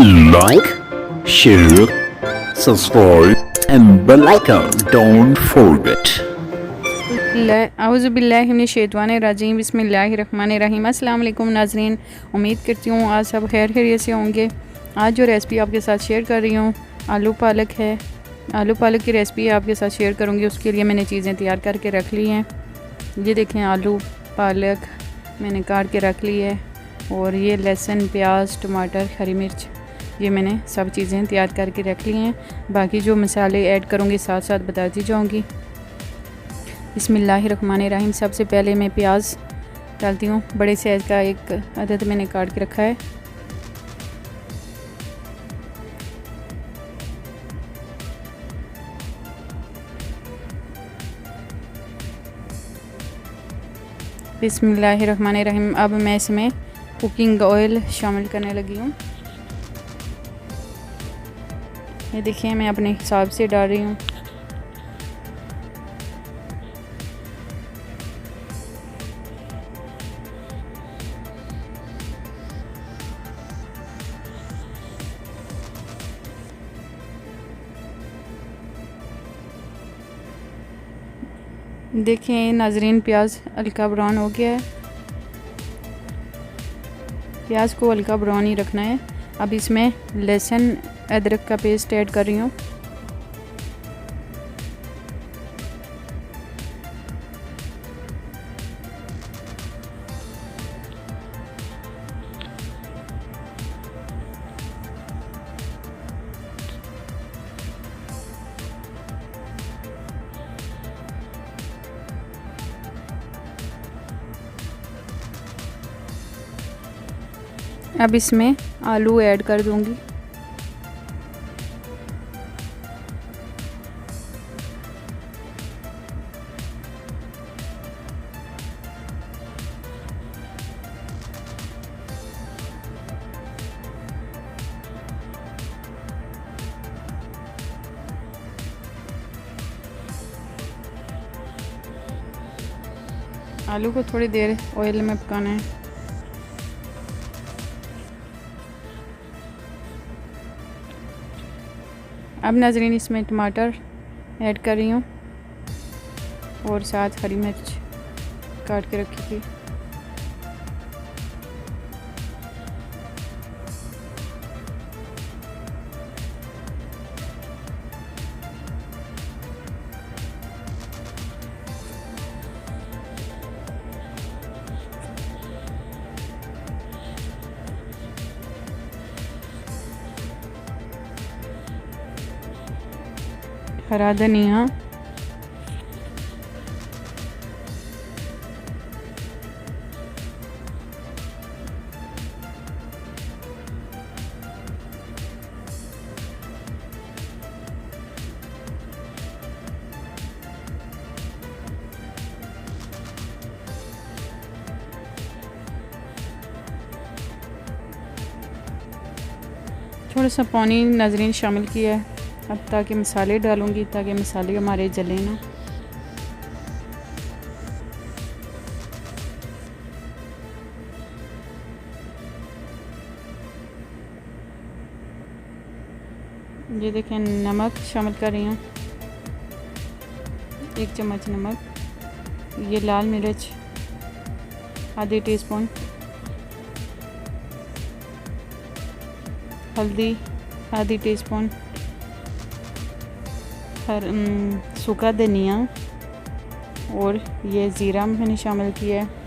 Like, share, subscribe and bell icon. Don't forget. औज़ुबिल्लाहिमिनश्शैतानिर्रजीम बिस्मिल्लाहिर्रहमानिर्रहीम। अस्सलाम वालेकुम नाज़रीन, उम्मीद करती हूँ आज सब खैर खैरियत से होंगे। आज जो रेसिपी आपके साथ शेयर कर रही हूँ आलू पालक है। आलू पालक की रेसिपी आपके साथ शेयर करूँगी। उसके लिए मैंने चीज़ें तैयार करके रख ली हैं। ये देखें, आलू पालक मैंने काट के रख ली है, और ये लहसुन, प्याज, टमाटर, हरी मिर्च, ये मैंने सब चीज़ें तैयार करके रख ली हैं। बाकी जो मसाले ऐड करूँगी साथ साथ बताती जाऊँगी। बिस्मिल्लाहिर्रहमानिर्रहीम। सबसे पहले मैं प्याज डालती हूँ। बड़े साइज़ का एक अदद मैंने काट के रखा है। बिस्मिल्लाहिर्रहमानिर्रहीम। अब मैं इसमें कुकिंग ऑयल शामिल करने लगी हूँ। ये देखिए, मैं अपने हिसाब से डाल रही हूँ। देखें नाजरीन, प्याज हल्का ब्राउन हो गया है। प्याज को हल्का ब्राउन ही रखना है। अब इसमें लहसुन अदरक का पेस्ट ऐड कर रही हूँ। अब इसमें आलू ऐड कर दूंगी। आलू को थोड़ी देर ऑयल में पकाना है। अब नाज़रीन, इसमें टमाटर ऐड कर रही हूँ और साथ हरी मिर्च काट के रखी थी। हरा धनिया, थोड़ा सा पानी नाज़रीन शामिल किया है अब, ताकि मसाले डालूंगी, ताकि मसाले हमारे जले ना। ये देखें, नमक शामिल कर रही हूँ, 1 चम्मच नमक। ये लाल मिर्च आधी टीस्पून, हल्दी आधी टीस्पून, सूखा धनिया, और ये ज़ीरा मैंने शामिल किया है।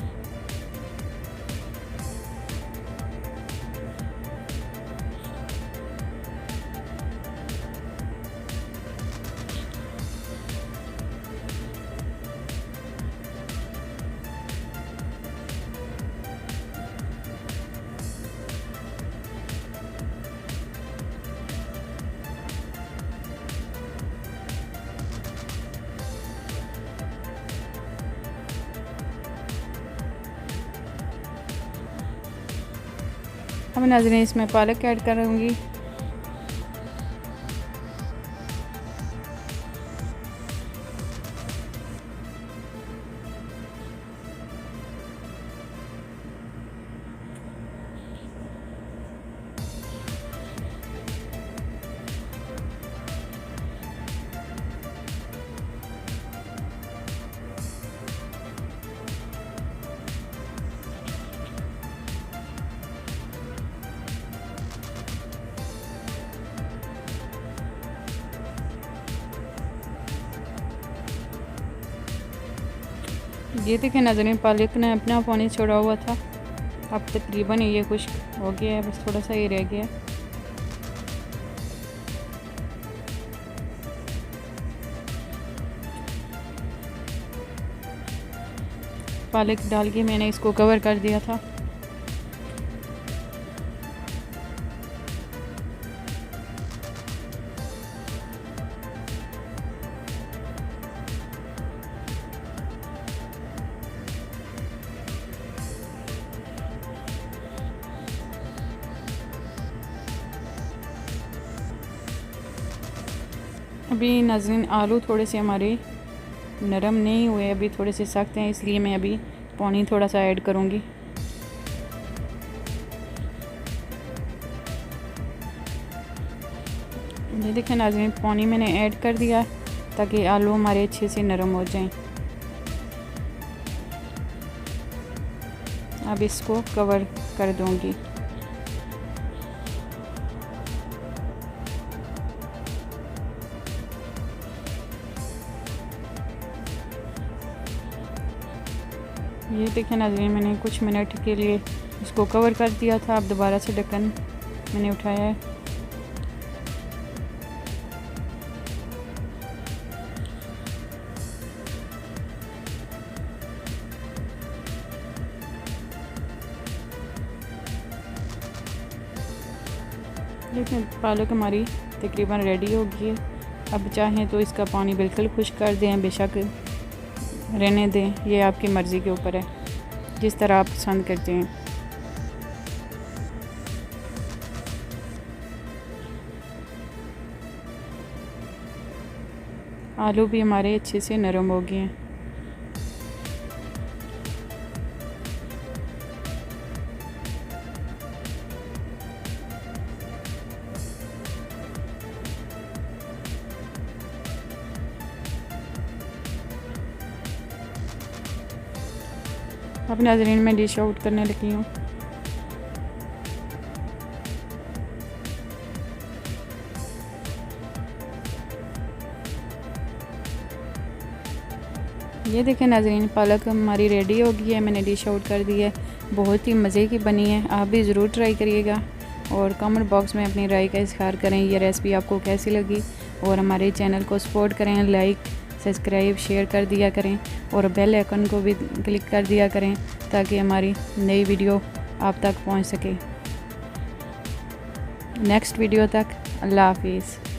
अब नाज़रीन, इसमें पालक ऐड करूँगी। ये देखें नाज़रीन, पालक ने अपना पानी छोड़ा हुआ था, अब तकरीबन ये खुश्क हो गया है, बस थोड़ा सा ही रह गया है। पालक डाल के मैंने इसको कवर कर दिया था। अभी नाज़रीन आलू थोड़े से हमारे नरम नहीं हुए, अभी थोड़े से सख्त हैं, इसलिए मैं अभी पानी थोड़ा सा ऐड करूँगी। ये देखें नाज़रीन, पानी मैंने ऐड कर दिया ताकि आलू हमारे अच्छे से नरम हो जाएं। अब इसको कवर कर दूँगी। ये देखें नाज़रीन, मैंने कुछ मिनट के लिए इसको कवर कर दिया था। अब दोबारा से ढक्कन मैंने उठाया है। लेकिन पालक हमारी तकरीबन रेडी हो गई है। अब चाहें तो इसका पानी बिल्कुल खुश्क कर दें, बेशक रहने दें, ये आपकी मर्ज़ी के ऊपर है, जिस तरह आप पसंद करते हैं। आलू भी हमारे अच्छे से नरम हो गए हैं। अब नाज़रीन मैं डिश आउट करने लगी हूँ। ये देखें नाज़रीन, पालक हमारी रेडी हो गई है, मैंने डिश आउट कर दी है। बहुत ही मज़े की बनी है, आप भी ज़रूर ट्राई करिएगा और कमेंट बॉक्स में अपनी राय का इज़हार करें ये रेसिपी आपको कैसी लगी। और हमारे चैनल को सपोर्ट करें, लाइक सब्सक्राइब शेयर कर दिया करें और बेल आइकन को भी क्लिक कर दिया करें ताकि हमारी नई वीडियो आप तक पहुंच सके। नेक्स्ट वीडियो तक अल्लाह हाफिज़।